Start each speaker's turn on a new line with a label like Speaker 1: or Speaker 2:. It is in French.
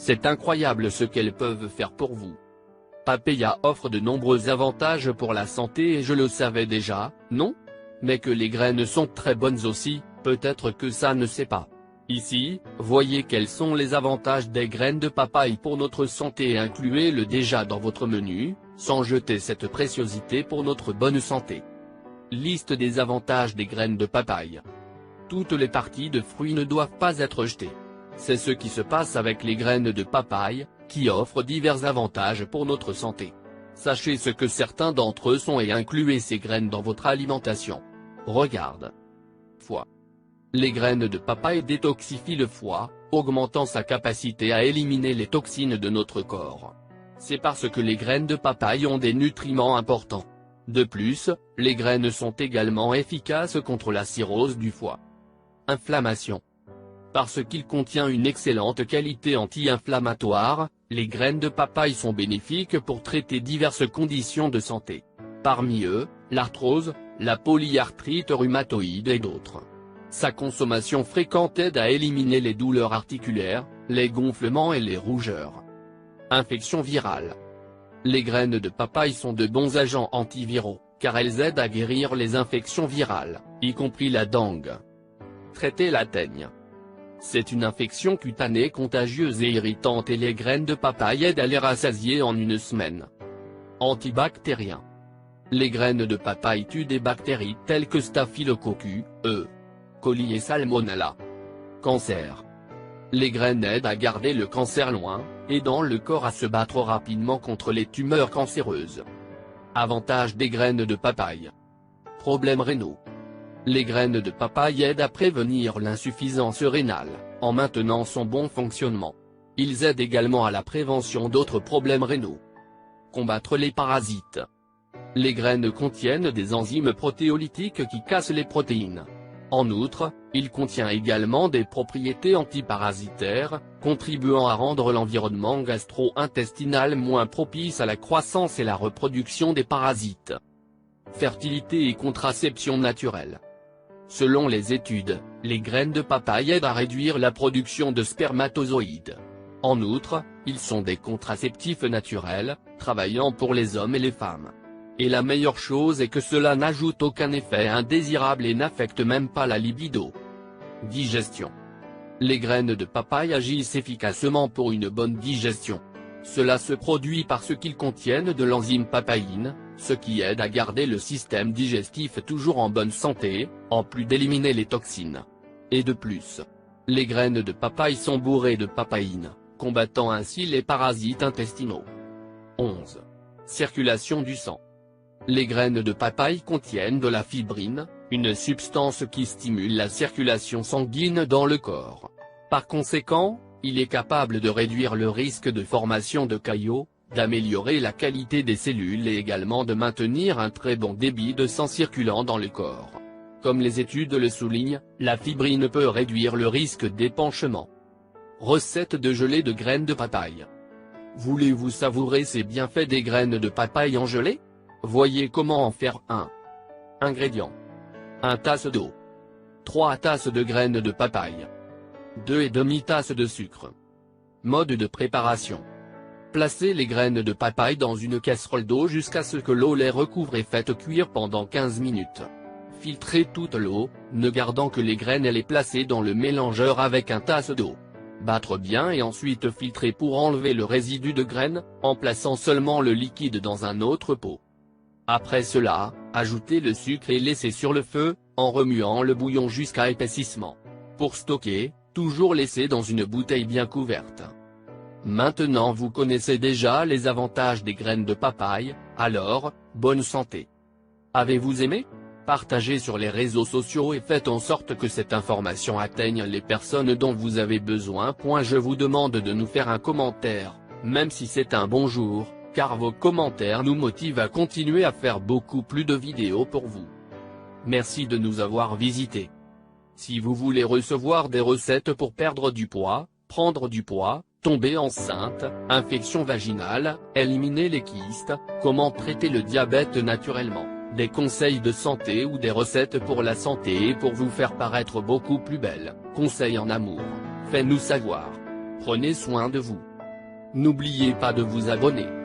Speaker 1: C'est incroyable ce qu'elles peuvent faire pour vous. Papaye offre de nombreux avantages pour la santé et je le savais déjà, non? Mais que les graines sont très bonnes aussi, peut-être que ça ne sait pas. Ici, voyez quels sont les avantages des graines de papaye pour notre santé et incluez-le déjà dans votre menu, sans jeter cette préciosité pour notre bonne santé. Liste des avantages des graines de papaye. Toutes les parties de fruits ne doivent pas être jetées. C'est ce qui se passe avec les graines de papaye, qui offrent divers avantages pour notre santé. Sachez ce que certains d'entre eux sont et incluez ces graines dans votre alimentation. Regarde. Foie. Les graines de papaye détoxifient le foie, augmentant sa capacité à éliminer les toxines de notre corps. C'est parce que les graines de papaye ont des nutriments importants. De plus, les graines sont également efficaces contre la cirrhose du foie. Inflammation. Parce qu'il contient une excellente qualité anti-inflammatoire, les graines de papaye sont bénéfiques pour traiter diverses conditions de santé. Parmi eux, l'arthrose, la polyarthrite rhumatoïde et d'autres. Sa consommation fréquente aide à éliminer les douleurs articulaires, les gonflements et les rougeurs. Infection virale. Les graines de papaye sont de bons agents antiviraux, car elles aident à guérir les infections virales, y compris la dengue. Traiter la teigne. C'est une infection cutanée contagieuse et irritante et les graines de papaye aident à les rassasier en une semaine. Antibactérien. Les graines de papaye tuent des bactéries telles que Staphylococcus, E. coli et Salmonella. Cancer. Les graines aident à garder le cancer loin, aidant le corps à se battre rapidement contre les tumeurs cancéreuses. Avantage des graines de papaye. Problèmes rénaux. Les graines de papaye aident à prévenir l'insuffisance rénale, en maintenant son bon fonctionnement. Ils aident également à la prévention d'autres problèmes rénaux. Combattre les parasites. Les graines contiennent des enzymes protéolytiques qui cassent les protéines. En outre, il contient également des propriétés antiparasitaires, contribuant à rendre l'environnement gastro-intestinal moins propice à la croissance et la reproduction des parasites. Fertilité et contraception naturelle. Selon les études, les graines de papaye aident à réduire la production de spermatozoïdes. En outre, ils sont des contraceptifs naturels, travaillant pour les hommes et les femmes. Et la meilleure chose est que cela n'ajoute aucun effet indésirable et n'affecte même pas la libido. Digestion. Les graines de papaye agissent efficacement pour une bonne digestion. Cela se produit parce qu'ils contiennent de l'enzyme papaïne, ce qui aide à garder le système digestif toujours en bonne santé, en plus d'éliminer les toxines. Et de plus, les graines de papaye sont bourrées de papaïne, combattant ainsi les parasites intestinaux. 11. Circulation du sang. Les graines de papaye contiennent de la fibrine, une substance qui stimule la circulation sanguine dans le corps. Par conséquent, il est capable de réduire le risque de formation de caillots, d'améliorer la qualité des cellules et également de maintenir un très bon débit de sang circulant dans le corps. Comme les études le soulignent, la fibrine peut réduire le risque d'épanchement. Recette de gelée de graines de papaye. Voulez-vous savourer ces bienfaits des graines de papaye en gelée? Voyez comment en faire un. Ingrédients. 1 tasse d'eau. 3 tasses de graines de papaye. 2,5 tasses de sucre. Mode de préparation. Placez les graines de papaye dans une casserole d'eau jusqu'à ce que l'eau les recouvre et faites cuire pendant 15 minutes. Filtrez toute l'eau, ne gardant que les graines et les placer dans le mélangeur avec 1 tasse d'eau. Battre bien et ensuite filtrer pour enlever le résidu de graines, en plaçant seulement le liquide dans un autre pot. Après cela, ajoutez le sucre et laissez sur le feu, en remuant le bouillon jusqu'à épaississement. Pour stocker, toujours laisser dans une bouteille bien couverte. Maintenant vous connaissez déjà les avantages des graines de papaye, alors, bonne santé. Avez-vous aimé? Partagez sur les réseaux sociaux et faites en sorte que cette information atteigne les personnes dont vous avez besoin. Je vous demande de nous faire un commentaire, même si c'est un bonjour, car vos commentaires nous motivent à continuer à faire beaucoup plus de vidéos pour vous. Merci de nous avoir visités. Si vous voulez recevoir des recettes pour perdre du poids, prendre du poids, tomber enceinte, infection vaginale, éliminer les kystes, comment traiter le diabète naturellement, des conseils de santé ou des recettes pour la santé et pour vous faire paraître beaucoup plus belle, conseils en amour, faites-nous savoir. Prenez soin de vous. N'oubliez pas de vous abonner.